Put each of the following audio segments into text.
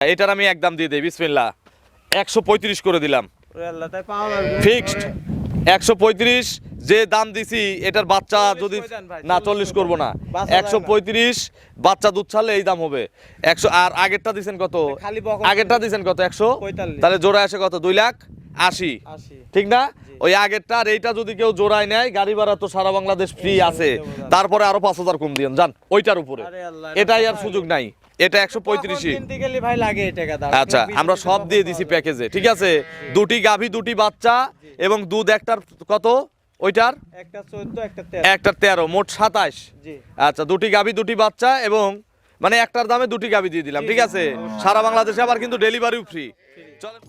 এটার আমি একদম দিয়ে দেই বিসমিল্লাহ 135 করে দিলাম ফিক্সড 135 যে দাম দিছি এটার বাচ্চা যদি না 40 করব না 135 বাচ্চা দুধ ছাড়লে এই দাম হবে 100 আর আগেরটা দিবেন কত আগেরটা দিবেন কত 100 তাহলে জোড়া আসে কত 2,80,000 ঠিক না ওই আগেরটা আর এইটা যদি কেউ জোড়ায় নেয় গাড়ি ভাড়া তো সারা বাংলাদেশ ফ্রি আছে তারপরে আরো 5,000 কম দিয়েন জান ওইটার উপরে এটাই আর সুযোগ নাই এটা 135 কিনতে গেলে ভাই লাগে এই টাকা দাম আচ্ছা আমরা সব দিয়ে দিছি প্যাকেজে ঠিক আছে দুটি গাভী দুটি বাচ্চা এবং দুধ একটার কত ওইটার একটা 14 একটা 13 একটার 13 মোট 27 জি আচ্ছা দুটি গাভী দুটি বাচ্চা এবং মানে একটার দামে দুটি গাভী দিয়ে দিলাম ঠিক আছে সারা বাংলাদেশে আবার কিন্তু ডেলিভারিও ফ্রি চলেন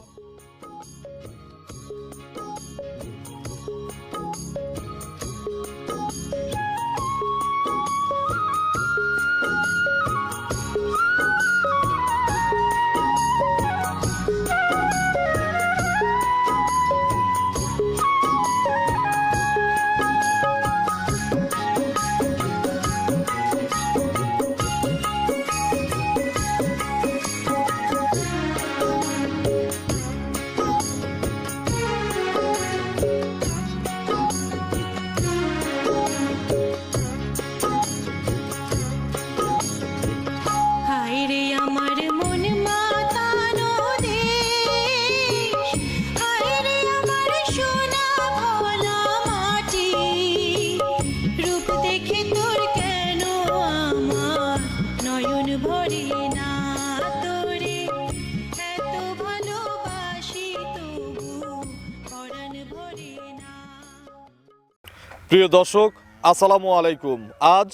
হায়রে আমার মন মাতানো দেশ হায়রে আমার সোনা ভোলা মাটি রূপ দেখে তোর কেন আমার নয়ন ভরে না তোরে এত ভালোবাসি তবু পরাণ ভরে না। প্রিয় দর্শক আসসালামু আলাইকুম আজ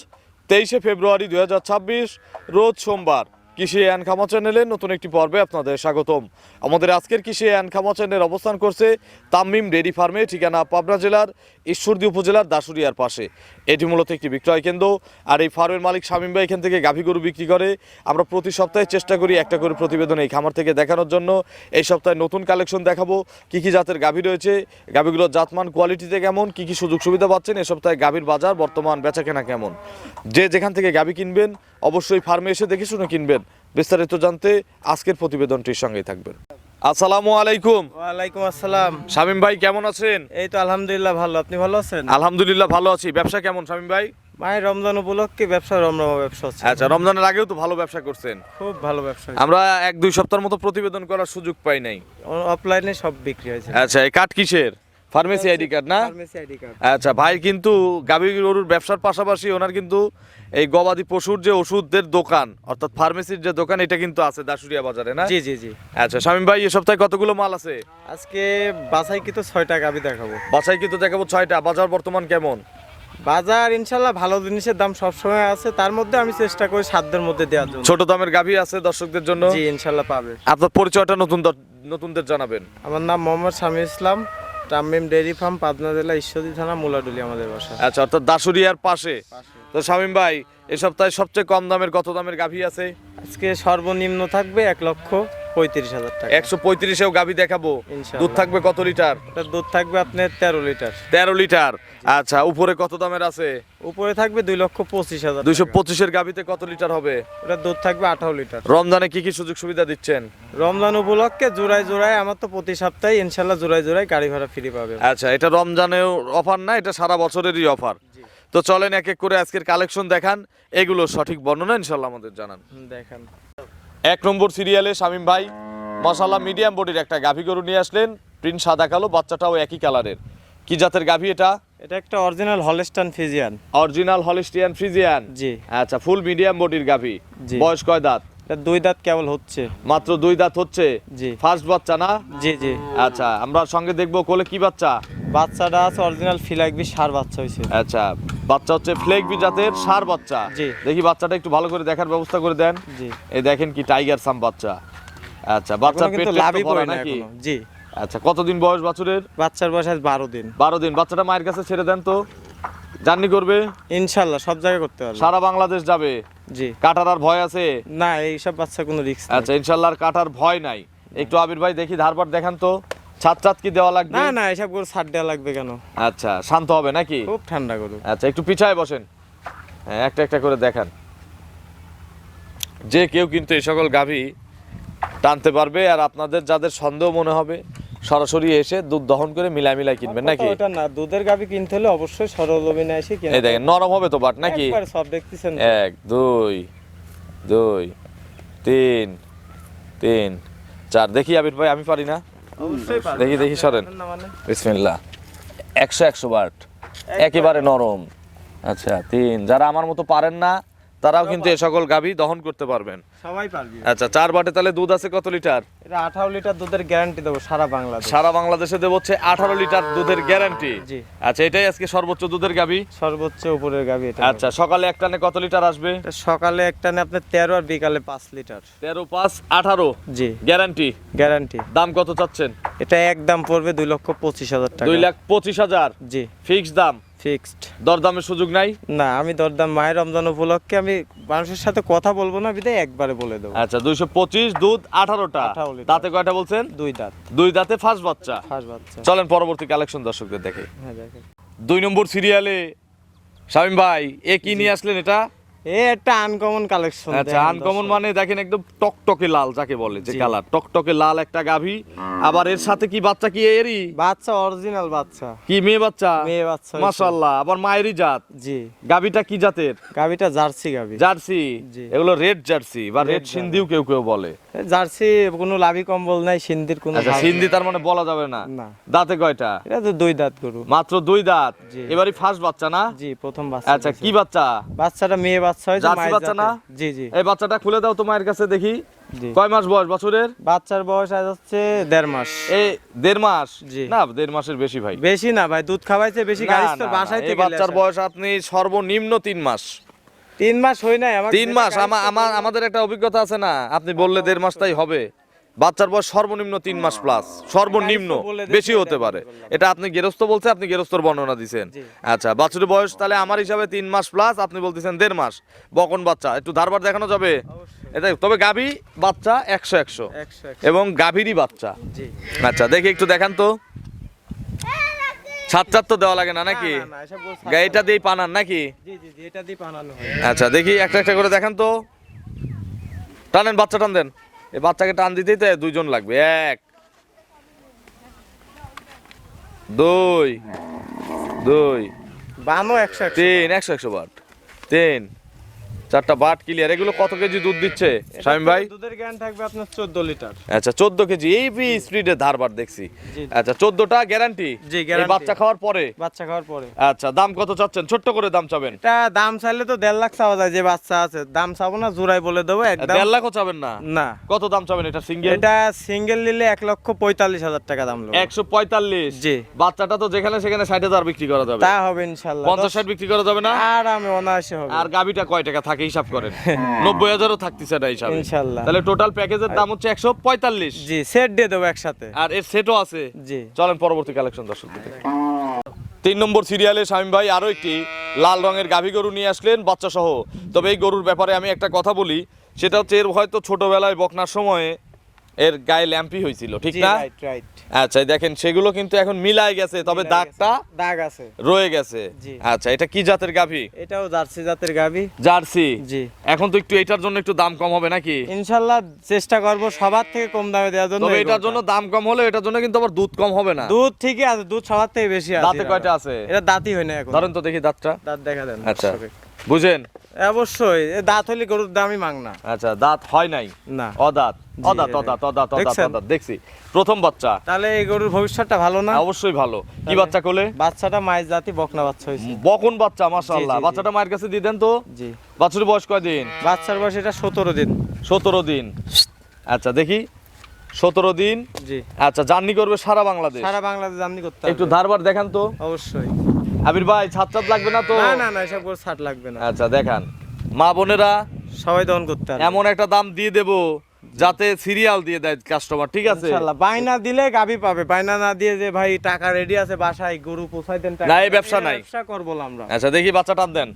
23 ফেব্রুয়ারি 2026 রোজ সোমবার কৃষি অ্যান্ড খামা চ্যানেলের নতুন একটি পর্বে আপনাদের স্বাগতম। আমাদের আজকের কৃষি অ্যান্ড খামা চ্যানেল অবস্থান করছে তামিম ডেইরি ফার্মে, ঠিকানা পাবনা জেলার ঈশ্বরদী উপজেলার দাসুরিয়ার পাশে। এটি মূলত একটি বিক্রয় কেন্দ্র আর এই ফার্মের মালিক শামীম ভাই এখান থেকে গাভী গরু বিক্রি করে। আমরা প্রতি সপ্তাহে চেষ্টা করি একটা করে প্রতিবেদন এই খামার থেকে দেখানোর জন্য। এই সপ্তাহে নতুন কালেকশন দেখাবো, কী কী জাতের গাভী রয়েছে, গাভীগুলোর জাতমান কোয়ালিটিতে কেমন, কী কী সুযোগ সুবিধা পাচ্ছেন, এ সপ্তাহে গাভীর বাজার বর্তমান বেচাকেনা কেমন। যে যেখান থেকে গাভী কিনবেন অবশ্যই ফার্মে এসে দেখে শুনে কিনবেন। বিস্তারিত জানতে আজকের প্রতিবেদনটির সঙ্গেই থাকবেন। আসসালামু আলাইকুম। ওয়ালাইকুম আসসালাম। শামীম ভাই কেমন আছেন? এই তো আলহামদুলিল্লাহ ভালো, আপনি ভালো আছেন? আলহামদুলিল্লাহ ভালো আছি। ব্যবসা কেমন শামীম ভাই? মায়ের রমজান উপলক্ষে ব্যবসা রমরমা ব্যবসা হচ্ছে। আচ্ছা রমজানের আগেও তো ভালো ব্যবসা করছেন। খুব ভালো ব্যবসা। আমরা 1-2 সপ্তাহের মতো প্রতিবেদন করার সুযোগ পাই নাই। অফলাইনে সব বিক্রি হয়েছে। আচ্ছা এই কার্ড কিসের? ফার্মেসি আইডি কার্ড না? Pharmacy ID card. আচ্ছা ভাই কিন্তু গাভী গরুর ব্যবসার পাশাপাশি ওনার কিন্তু এই গবাদি পশুর যে ওষুধের দোকান অর্থাৎ ফার্মেসির যে দোকান এটা কিন্তু আছে দাসুরিয়া বাজারে না? জি জি জি। আচ্ছা শামীম ভাই এই সপ্তাহে কতগুলো মাল আছে? আজকে বাছাই কিন্তু 6টা গাভী দেখাবো। বাছাই কিন্তু দেখাবো 6টা। বাজার বর্তমান কেমন? বাজার ইনশাল্লাহ ভালো জিনিসের দাম সবসময় আছে, তার মধ্যে আমি চেষ্টা করি সাধ্যের মধ্যে দেওয়ার জন্য। ছোট দামের গাভী আছে দর্শকদের জন্য? জি ইনশাল্লাহ পাবে। আপনার পরিচয়টা নতুনদের জানাবেন। আমার নাম মোহাম্মদ শামীম ইসলাম, তামিম ডেইরি ফার্ম, পাবনা জেলা ঈশ্বরদী থানা, মুলাডুলি আমাদের বাসা। আচ্ছা অর্থাৎ দাসুরিয়ার পাশে। তো শামীম ভাই এই সপ্তাহে সবচেয়ে কম দামের কত দামের গাভী আছে? আজকে সর্বনিম্ন থাকবে 1,35,000 টাকা। 135-এও গাভী দেখাবো। ইনশাআল্লাহ। দুধ থাকবে কত লিটার? এটা দুধ থাকবে আপনার 13 লিটার। 13 লিটার। আচ্ছা উপরে কত দামের আছে? উপরে থাকবে 2,25,000। 225-এর গাভীতে কত লিটার হবে? ওটা দুধ থাকবে 18 লিটার। রমজানে কি কি সুযোগ সুবিধা দিচ্ছেন? রমজান উপলক্ষে জোড়ায় জোড়ায় আমার তো প্রতি সপ্তাহে ইনশাল্লাহ জোড়ায় জোড়ায় গাড়ি ভাড়া ফ্রি পাবে। আচ্ছা এটা রমজানেও অফার না, এটা সারা বছরেরই অফার। তো চলেন এক এক করে আজকের কালেকশন দেখান, এগুলো সঠিক বর্ণনা ইনশাল্লাহ আমাদের জানান। দেখেন 1 নম্বর সিরিয়ালে শামীম ভাই মাশাআল্লাহ মিডিয়াম বডির একটা গাভী গরু নিয়ে আসলেন, প্রিন্ট সাদা কালো, বাচ্চাটাও একই কালারের। কি জাতের গাভী এটা? এটা একটা original Holstein Friesian. Original Holstein Friesian. জি। আচ্ছা ফুল মিডিয়াম বডির গাভী। জি। বয়স কয় দাঁত? এটা 2 দাঁত কেবল হচ্ছে। মাত্র 2 দাঁত হচ্ছে। জি। ফার্স্ট বাচ্চা না? জি জি। আচ্ছা আমরা সঙ্গে দেখবো কোলে কি বাচ্চা? বাচ্চাটা আছে অরিজিনাল ফিলাকবি সার বাচ্চা হয়েছে। আচ্ছা বাচ্চা হচ্ছে ফ্লেগবি জাতের ষাঁড় বাচ্চা। জি। দেখি বাচ্চাটা একটু ভালো করে দেখার ব্যবস্থা করে দেন। জি। এই দেখেন কি টাইগার সাম বাচ্চা। আচ্ছা বাচ্চার পেট লাভই ভরা পড়ে না নাকি? এখনো। জি। আচ্ছা কতদিন বয়স বাছুরের? বাচ্চার বয়স আজ 12 দিন। 12 দিন। বাচ্চাটা মায়ের কাছে ছেড়ে দেন তো, জার্নি করবে ইনশাল্লাহ সব জায়গায় করতে পারবে। সারা বাংলাদেশ যাবে। জি। কাটার আর ভয় আছে? না এইসব বাচ্চা কোনো রিস্ক আচ্ছা ইনশাল্লাহ আর কাটার ভয় নাই। একটু আবির ভাই দেখি ধারবার দেখান তো, ছাদ কি দেওয়া লাগবে? না না এসব গরু ছাড় দেওয়া লাগবে কেন? আচ্ছা শান্ত হবে নাকি? খুব ঠান্ডা গরু। আচ্ছা একটু পিছায় বসেন, হ্যাঁ একটা একটা করে দেখান। যে কেউ কিন্তু এই সকল গাভী টানতে পারবে। আর আপনাদের যাদের সন্দেহ মনে হবে সরাসরি এসে দুধ দহন করে মিলাই কিনবেন নাকি? ওটা না, দুধের গাভী কিনতে হলে অবশ্যই সরলমিনে এসে কিনতে এই দেখেন নরম হবে তো বাট নাকি? একবারে সব দেখতেছেন তো। 1 2 2 3 3 4 দেখি আবির ভাই, আমি পারি না। অবশ্যই পারবেন। দেখি দেখি সরেন। না মানে বিসমিল্লাহ। 100 বাট একেবারে নরম। আচ্ছা 3, যারা আমার মতো পারেন না তারাও কিন্তু এই সকল গাভী দহন করতে পারবেন। সবাই পারবে। আচ্ছা 4 বাটে তাহলে দুধ আছে কত লিটার? এটা 18 লিটার দুধের গ্যারান্টি দেবো সারা বাংলাদেশ। সারা বাংলাদেশে দেব হচ্ছে 18 লিটার দুধের গ্যারান্টি। জি। আচ্ছা এটাই আজকে সর্বোচ্চ দুধের গাভী। সর্বোচ্চ উপরের গাভী এটা। আচ্ছা সকালে এক টানে কত লিটার আসবে? এটা সকালে একটা না আপনার 13 আর বিকালে 5 লিটার। 13 5 18 জি, গ্যারান্টি। গ্যারান্টি। দাম কত চাচ্ছেন? এটা একদম পড়বে 2,25,000 টাকা। 2,25,000 জি, ফিক্স দাম, ফিক্সড। দরদামের সুযোগ নাই? না, আমি দরদাম মায়ের রমজান উপলক্ষে আমি মানুষের সাথে কথা বলবো না, বিদায় একবারে বলে দেবো। আচ্ছা 225, দুধ 18টা। 18 লিটার। দাঁতে কয়টা বলছেন? 2 দাঁত, 2 দাঁতে ফার্স্ট বাচ্চা। ফার্স্ট বাচ্চা। চলেন পরবর্তী কালেকশন দর্শকদের দেখে। হ্যাঁ দেখেন। 2 নম্বর সিরিয়ালে শামীম ভাই এ কি নিয়ে আসলেন এটা? এই একটা আনকমন কালেকশন। আচ্ছা আনকমন মানে দেখেন একদম টকটকে লাল যাকে বলে, যে জি। কালার টকটকে লাল একটা গাভী। আবার এর সাথে কি বাচ্চা কি এরই? বাচ্চা অরিজিনাল বাচ্চা, কি মেয়ে বাচ্চা? মেয়ে বাচ্চা হয়েছে। মাশাআল্লাহ। আবার মায়েরই জাত। জি, গাভীটা কি জাতের? গাভীটা জার্সি গাভী। জার্সি। জি। এগুলো রেড জার্সি বা রেড Red সিন্ধিও কেউ কেউ বলে। জার্সি কোনো লাভি কম্বল নাই, সিন্ধির কোনো আচ্ছা ভাব সিন্ধি তার মানে বলা যাবে না। না। দাঁতে কয়টা? এটা তো 2 দাঁত গরু। মাত্র 2 দাঁত। জি। এবারই ফার্স্ট বাচ্চা না? জি, প্রথম বাচ্চা। আচ্ছা কি বাচ্চা? বাচ্চাটা মেয়ে বাচ্চা হয়েছে, জার্সি মায়ের বাচ্চা না? জাতের। জি জি এই বাচ্চাটা খুলে দাও তো মায়ের কাছে দেখি। জি। কয় মাস বয়স বছরের? বাচ্চার বয়স আজ হচ্ছে 1.5 মাস। এই 1.5 মাস? জি। না 1.5 মাসের বেশি ভাই। বেশি না ভাই, দুধ খাওয়াইছে বেশি, না, গাড়ি না, তো না, বাসায় এই থেকে বাচ্চার বয়স আপনি সর্বনিম্ন 3 মাস। 3 মাস হই নাই আমার। 3 মাস আমাদের একটা অভিজ্ঞতা আছে না, আপনি বললে 1.5 মাস তাই হবে। বাচ্চার বয়স সর্বনিম্ন 3 মাস প্লাস, সর্বনিম্ন, বলে দিয়েছে, বেশি হতে এটা পারে। বললাম। এটা আপনি গেরস্ত বলছে, আপনি গেরস্তর বর্ণনা দিছেন। জি। আচ্ছা বাচ্চার বয়স তাহলে আমার হিসাবে 3 মাস প্লাস, আপনি বলতেছেন 1.5 মাস। বকন বাচ্চা একটু ধারবার দেখানো যাবে? এটা তবে গাভী বাচ্চা 100 এবং গাভীরই বাচ্চা। জি। আচ্ছা দেখি একটু দেখান তো। ছাদ তো দেওয়া লাগে না নাকি? না, না, এসব গোছ এটা দিয়েই পানান নাকি? জি জি জি, এটা দিয়ে বানানো হয়। আচ্ছা দেখি একটা একটা করে দেখান তো। টানেন, বাচ্চা টান দেন। এই বাচ্চাকে টান দিতেই তো 2 জন লাগবে। 1 2 2 বানো 100 3 100 বাট 3 4টা বাট ক্লিয়ার। এগুলো কত কেজি দুধ দিচ্ছে শামীম ভাই? দুধের জ্ঞান থাকবে আপনার 14 লিটার। আচ্ছা 14 কেজি। এই স্পিডে ধারবার দেখছি। জি। আচ্ছা 14টা গ্যারান্টি। জি, এই guarantee। বাচ্চা খাওয়ার পরে। বাচ্চা খাওয়ার পরে আচ্ছা দাম কত চাচ্ছেন? ছোট্ট করে দাম চাবেন? এটা দাম চাইলে তো 1.5 লাখ চাওয়া যায়, যে বাচ্চা আছে দাম চাবো না, জোড়াই বলে দেবো একদম। 1.5 লাখও চাবেন না? না, কত দাম চাবেন এটা সিঙ্গেল? এটা সিঙ্গেল নিলে 1,45,000 টাকা দাম লাগবে। 145। জি। বাচ্চাটা তো যেখানে সেখানে 60,000 বিক্রি করা যাবে। তা হবে ইনশাআল্লাহ। 50-60 বিক্রি করা যাবে না? আরামে অনায়াসে হবে। আর গাবিটা কয় টাকা থাকে হিসাব করেন? 90,000ও থাকতেছে না হিসাবে। ইনশাআল্লাহ। তাহলে টোটাল প্যাকেজের দাম হচ্ছে 145। জি, সেট দিয়ে দেবো একসাথে। আর এর সেটও আছে। জি। চলেন পরবর্তী কালেকশন দর্শক দেখি। 3 নম্বর সিরিয়ালে শামীম ভাই আরো একটি লাল রঙের গাভী গরু নিয়ে আসলেন বাচ্চা সহ। তবে এই গরুর ব্যাপারে আমি একটা কথা বলি, সেটা হচ্ছে এর হয়তো ছোটবেলায় বকনার সময়ে এর গায়ে ল্যাম্পি হয়েছিল, ঠিক জি, না? Right right. আচ্ছা এই দেখেন সেগুলো কিন্তু এখন মিলাই গেছে, তবে দাগটা দাগ আছে। রয়ে গেছে। জি। আচ্ছা এটা কি জাতের গাভী? এটাও জার্সি জাতের গাভী। জার্সি। জি। এখন তো একটু এটার জন্য একটু দাম কম হবে নাকি? ইনশাআল্লাহ চেষ্টা করব সবার থেকে কম দামে দেওয়ার জন্য। তবে এই এটার গরুটা। জন্য দাম কম হলে এটার জন্য কিন্তু আবার দুধ কম হবে না। দুধ ঠিকই আছে, দুধ সবার থেকে বেশি আছে। দাঁতে কয়টা আছে? এটা দাঁতই হয় না এখন। ধরেন তো দেখি দাঁতটা। দাঁত দেখা দেন। আচ্ছা দর্শকে। বুঝেন? অবশ্যই এ দাঁত হলে গরুর দামই মাং না। আচ্ছা দাঁত হয় নাই? না। অদাঁত। অদাঁত জি, অদাঁত অদাঁত অদাঁত দেখছেন? অদাঁত দেখছি। প্রথম বাচ্চা। তাহলে এই গরুর ভবিষ্যৎটা ভালো না? অবশ্যই ভালো। কি তাহলে- বাচ্চা কোলে? বাচ্চাটা মায়ের জাতি বকনা বাচ্চা হয়েছে। বকন বাচ্চা মাশাআল্লাহ। জি, জি, জি। বাচ্চাটা মায়ের কাছে দিয়ে দেন তো। জি। বাচ্চার বয়স কয় দিন? বাচ্চার বয়স এটা 17 দিন। 17 দিন। আচ্ছা দেখি 17 দিন। জি। আচ্ছা জার্নি করবে সারা বাংলাদেশ। সারা বাংলাদেশ জার্নি করতে হবে। একটু ধারবার দেখান তো। অবশ্যই। আবির ভাই ছাদ লাগবে না তো? না না না, এসব গরু ছাড় লাগবে না। আচ্ছা দেখান। মা বোনেরা সবাই দহন করতে হবে। এমন একটা দাম দিয়ে দেব যাতে সিরিয়াল দিয়ে দেয় কাস্টমার, ঠিক আছে? ইনশাআল্লাহ। বাইনা দিলে গাবি পাবে, বাইনা না দিয়ে যে ভাই টাকা রেডি আছে বাসায় গরু পোষাই দেন টাকা। না, এই ব্যবসা নাই। ব্যবসা করবো না আমরা। আচ্ছা দেখি বাচ্চা টান দেন।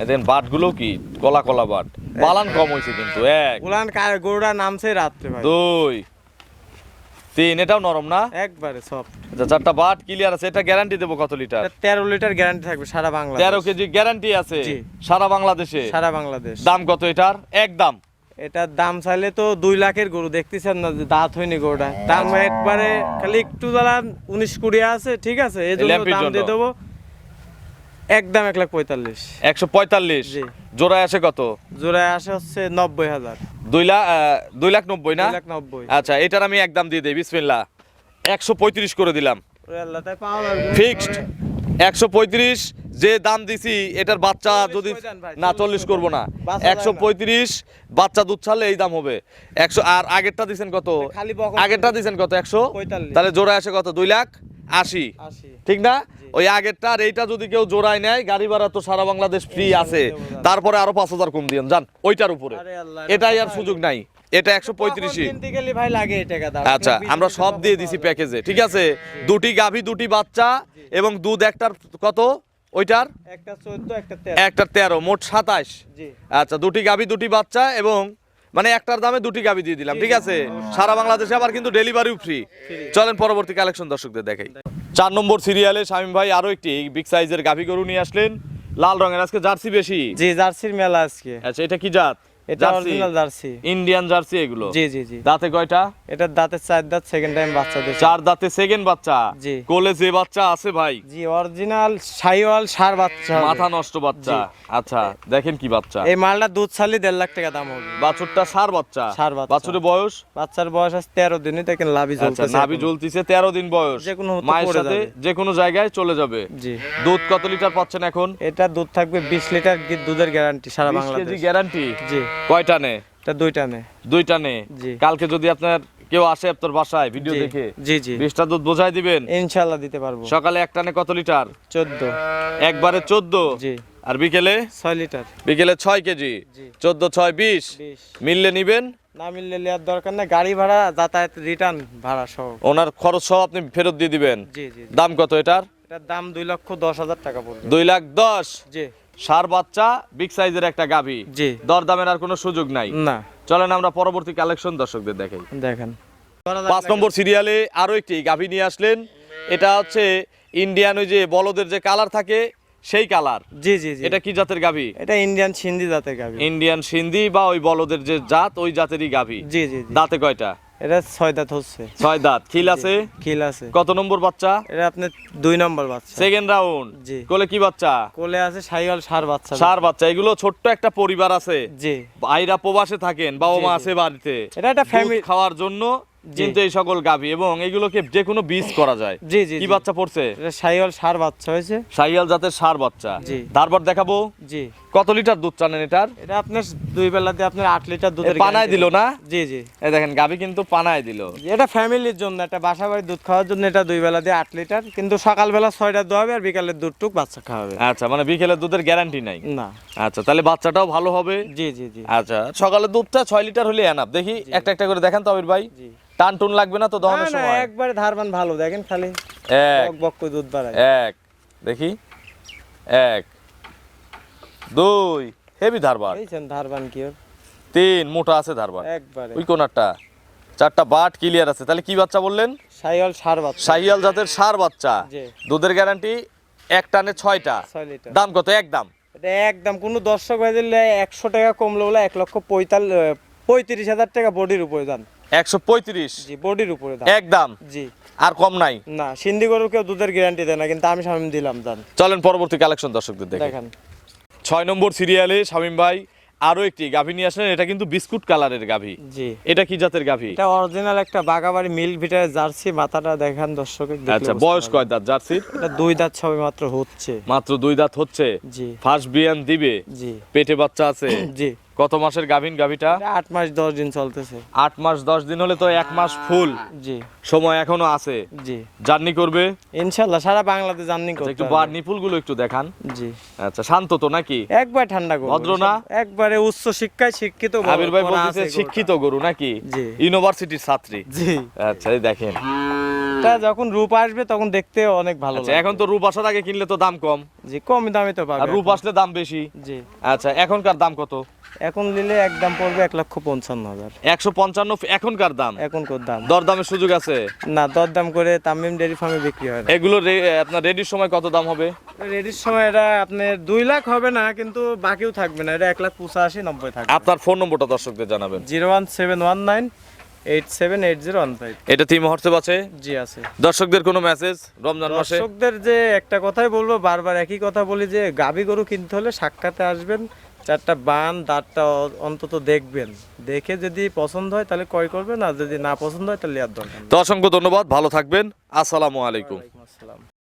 দেন বাটগুলো কি কলা কলা বাট, পালান কম হয়েছে কিন্তু। 1 উলান গরুটা নামছে রাত্রে ভাই। 2 3 এটাও নরম না? একবারে সব। আচ্ছা 4টা বাট ক্লিয়ার আছে। এটা গ্যারান্টি দেবো কত লিটার? 13 লিটার গ্যারান্টি থাকবে সারা বাংলা। 13 কেজি গ্যারান্টি আছে জি। সারা বাংলাদেশে। সারা বাংলাদেশ। দাম কত এটার? এক দাম এটার দাম চাইলে তো 2 লাখের গরু, দেখতেছেন না যে দাঁত হয়নি গরুটা, দাম একবারে খালি একটু জ্বালান 19-20 আছে, ঠিক আছে, এই জন্য ল্যাম্পির দাম জন্য। দিয়ে দেবো একদম 1,45,000। 145। জি। জোড়ায় আসে কত? জোড়ায় আসে হচ্ছে 90,000। 2,90,000 না? 2,90,000। আচ্ছা, এটার আমি একদম দিয়ে দেই, বিসমিল্লাহ, 135 করে দিলাম, ওরে আল্লাহ, তাই পাওয়া যাবে না। ফিক্সড 135। যে দাম দিছি এটার বাচ্চা 40 যদি করে দেন ভাই, না 40 40 করব না, বাচ্চা যায় না। 135 বাচ্চা দুধ ছাড়লে এই দাম হবে 100। আর আগেরটা দিছেন কত? খালি বকন আগেরটা দিছেন কত? 100। 45। তাহলে জোড়ায় আসে কত? 2,80,000, 80। ঠিক না? ওই আগেরটা আর এইটা যদি কেউ জোড়ায় নেয়, গাড়ি ভাড়া তো সারা বাংলাদেশ ফ্রি আছে, তারপরে আরো 5,000 কম দিয়েন যান ওইটার উপরে। আরে আল্লাহ, এটাই আর সুযোগ নাই, এটা 135। কিনতে গেলে ভাই লাগে এই টাকা দাম। আচ্ছা, আপনার আমরা 20 সব টাকা দিয়ে পাওয়া দিছি যাবে। প্যাকেজে, ঠিক আছে? দুটি গাভী, দুটি বাচ্চা, এবং দুধ একটার কত? ওইটার একটা 14, একটা 13। একটার 13, মোট 27। জি। আচ্ছা, দুটি গাভী, দুটি বাচ্চা, এবং মানে একটার দামে দুটি গাভী দিয়ে দিলাম, ঠিক আছে? সারা বাংলাদেশে আবার কিন্তু ডেলিভারিও ফ্রি। চলেন পরবর্তী কালেকশন দর্শকদের দেখাই। 4 নম্বর সিরিয়ালে শামীম ভাই আরো একটি বিগ সাইজের গাভী গরু নিয়ে আসলেন, লাল রঙের, আজকে জার্সি বেশি। জি, জার্সির মেলা আজকে। আচ্ছা, এটা কি জাত? এটা অরিজিনাল জার্সি। ইন্ডিয়ান জার্সি এগুলো? জি জি জি। দাঁতে কয়টা? এটার দাঁতে 4 দাঁত, সেকেন্ড টাইম বাচ্চা দিয়েছে। 4 দাঁতে সেকেন্ড বাচ্চা। জি। কোলে যে বাচ্চা আছে ভাই, জি, অরিজিনাল শাইওয়াল ষাঁড় বাচ্চা হবে। মাথা নষ্ট বাচ্চা। আচ্ছা, দেখেন কি বাচ্চা। এই মালটা দুধ ছাড়লে 1.5 লাখ টাকা দাম হবে। বাছুরটা ষাঁড় বাচ্চা। ষাঁড় বাচ্চা। বাছুরের বয়স? বাচ্চার বয়স আছে 13 দিনই, দেখেন লাভি আচ্ছা, জ্বলতেছে। নাভি জ্বলতিছে, 13 দিন বয়স। যেকোনো হতে মায়ের পড়ে সাথে যাবে। যে কোনো জায়গায় চলে যাবে। জি। দুধ কত লিটার পাচ্ছেন এখন? এটা দুধ থাকবে 20 লিটার দুধের গ্যারান্টি সারা 20 বাংলাদেশ। KG guarantee. জি। কয়টা নে? এটা 2টা নে। 2টা নে। জি। কালকে যদি আপনার কেউ আসে আপনার বাসায় ভিডিও জি। দেখে, জি জি। 20টা দুধ বোঝাই দিবেন? ইনশাআল্লাহ দিতে পারবো। সকালে এক টানে কত লিটার? 14। একবারে 14। জি। আর বিকেলে? 6 লিটার। বিকেলে 6 কেজি। জি। 14 6 20। 20। মিললে নিবেন, না মিললে নেওয়ার দরকার না, গাড়ি ভাড়া, যাতায়াত, রিটার্ন ভাড়া সহ। ওনার খরচ সহ আপনি ফেরত দিয়ে দিবেন। জি জি। দাম কত এটার? এটার দাম 2,10,000 টাকা পড়বে। 2,10,000। জি। ষাঁড় বাচ্চা, বিগ সাইজের একটা গাভী। জি। দরদামের আর কোনো সুযোগ নাই। না। চলেন আমরা পরবর্তী কালেকশন দর্শকদের দেখাই। দেখেন। 5 নম্বর সিরিয়ালে আরো একটি গাভী নিয়ে আসলেন, এটা হচ্ছে ইন্ডিয়ান, ওই যে বলদের যে কালার থাকে সেই কালার। জি জি জি। এটা কি জাতের গাভী? এটা ইন্ডিয়ান সিন্ধি জাতের গাভী। ইন্ডিয়ান সিন্ধি বা ওই বলদের যে জাত, ওই জাতেরই গাভী। জি জি জি। দাঁতে কয়টা? এটা 6 দাঁত হচ্ছে। 6 দাঁত। খিল আছে? খিল আছে। কত নম্বর বাচ্চা? এটা আপনার 2 নম্বর বাচ্চা। Second round. জি। কোলে কি বাচ্চা? কোলে আছে শাইওয়াল ষাঁড় বাচ্চা। ষাঁড় বাচ্চা। এগুলো ছোট্ট একটা পরিবার আছে, জি। ভাইরা প্রবাসে থাকেন, বাবা জি, মা জি। আছে বাড়িতে, এটা একটা দুধ ফ্যামিলি। খাওয়ার জন্য জি। কিন্তু এই সকল গাভী, এবং এগুলোকে যে কোনো বীজ করা যায়। জি জি কি জি। বাচ্চা পড়ছে? এটা শাইওয়াল ষাঁড় বাচ্চা হয়েছে। শাহিয়াল জাতের ষাঁড় বাচ্চা। জি। তারপর দেখাবো জি। কত লিটার দুধ টানেন এটার? এটা আপনার 2 বেলাতে আপনার 8 লিটার দুধের পানায় guarantee দিল না? জি জি। এই দেখেন গাভী কিন্তু পানায় দিল। এটা ফ্যামিলির জন্য, একটা বাসা বাড়ি দুধ খাওয়ার জন্য। এটা 2 বেলা দিয়ে 8 লিটার, কিন্তু সকালবেলা 6টা দোয়া হবে আর বিকালের দুধটুক বাচ্চা খাওয়াবে। আচ্ছা, মানে বিকেলে দুধের গ্যারান্টি নাই। না। আচ্ছা, তাহলে বাচ্চাটাও ভালো হবে। জি জি জি। আচ্ছা, সকালে দুধটা 6 লিটার হলে এনাফ। দেখি একটা একটা করে দেখান তো আবির ভাই। জি। টান টুন লাগবে না তো না দহনের না, সময়? একবারে ধারবান ভালো, দেখেন খালি এক বক বক করে দুধ বাড়ায়। এক দেখি, 1 2 হেভি ধারবার, এইছেন ধারবান কি ওর? 3 মোটা আছে ধারবার, একবারে ওই কোনারটা 4টা বাট ক্লিয়ার আছে। তাহলে কি বাচ্চা বললেন? শাইওয়াল ষাঁড় বাচ্চা। শাহিয়াল জাতের ষাঁড় বাচ্চা। জি। দুধের গ্যারান্টি এক টানে 6টা। 6 লিটার। দাম কত? একদম এটা একদম কোনো দর্শক ভাই দিলে 100 টাকা কমলে বলে 1,35,000 টাকা বডির উপরে দাম। 135। জি, বডির উপরে দাম। একদম, জি। আর কম নাই। না, সিন্ধি গরুর কেউ দুধের গ্যারান্টি দেয় না, কিন্তু আমি শামিম দিলাম দাম। চলেন পরবর্তী কালেকশন দর্শকদের দেখেন। দেখেন। 6 নম্বর সিরিয়ালে শামীম ভাই আরো একটি গাভী নিয়ে আসলেন, এটা কিন্তু বিস্কুট কালারের গাভী। জি। এটা কি জাতের গাভী? এটা অরিজিনাল একটা বাগাবাড়ি মিল্ক ভিটার জার্সি। মাথাটা দেখান দর্শকের দেখলে আচ্ছা, বুঝতে বয়স পারবে। কয় দাঁত জার্সির? এটা 2 দাঁত সবে মাত্র হচ্ছে। মাত্র 2 দাঁত হচ্ছে। জি। ফার্স্ট বিয়ান দিবে, জি। পেটে বাচ্চা আছে। জি। কত মাসের গাভীন গাভীটা? এটা 8 মাস 10 দিন চলতেছে। 8 মাস 10 দিন হলে তো 1 মাস ফুল জি। সময় এখনো আছে। জি। জার্নি করবে ইনশাআল্লাহ সারা বাংলাদেশ জার্নি আচ্ছা, করতে একটু পারবে। নিপুলগুলো একটু দেখান। জি। আচ্ছা, শান্ত তো নাকি? একবার ঠান্ডা গরু, ভদ্র না? একবারে উচ্চ শিক্ষায় শিক্ষিত গরু, আবির ভাই করা বলতেছে আছে শিক্ষিত গরুটা। গরু নাকি? জি। ইউনিভার্সিটির ছাত্রী। জি। আচ্ছা, এই দেখেন এটা যখন রূপ আসবে তখন দেখতে অনেক ভালো আচ্ছা, লাগবে। এখন তো রূপ আসার আগে কিনলে তো দাম কম, জি কম দামে তো পাবে আর রূপ এখন। আসলে দাম বেশি। জি আচ্ছা, এখনকার দাম কত? এখন নিলে একদম পড়বে 1,55,000 155 এখনকার দাম। এখন কত দাম? দরদামের সুযোগ আছে? না, দরদাম করে তামিম ডেয়ারি ফার্মে বিক্রি হয় না। এগুলো আপনার রেডির সময় কত দাম হবে? রেডির সময় এটা আপনার 2 লাখ হবে না, কিন্তু বাকিও থাকবে না, এটা 1,85,90 থাকবে। আপনার ফোন নম্বরটা দর্শকদের জানাবেন। 01719878015। এটা টিম হোয়াটসঅ্যাপ আছে? জি আছে। দর্শকদের কোনো মেসেজ রমজান মাসে? দর্শকদের যে একটা কথাই বলবো, বারবার একই কথা বলি যে গাভী গরু কিনতে হলে সাক্ষাতে আসবেন, 4টা বান দাঁতটা অন্তত দেখবেন, দেখে যদি পছন্দ হয় তাহলে ক্রয় করবেন, আর যদি না পছন্দ হয় তাহলে আর দরকার নেই। তো অসংখ্য ধন্যবাদ, ভালো থাকবেন, আসসালামু আলাইকুম। ওয়ালাইকুম আসসালাম।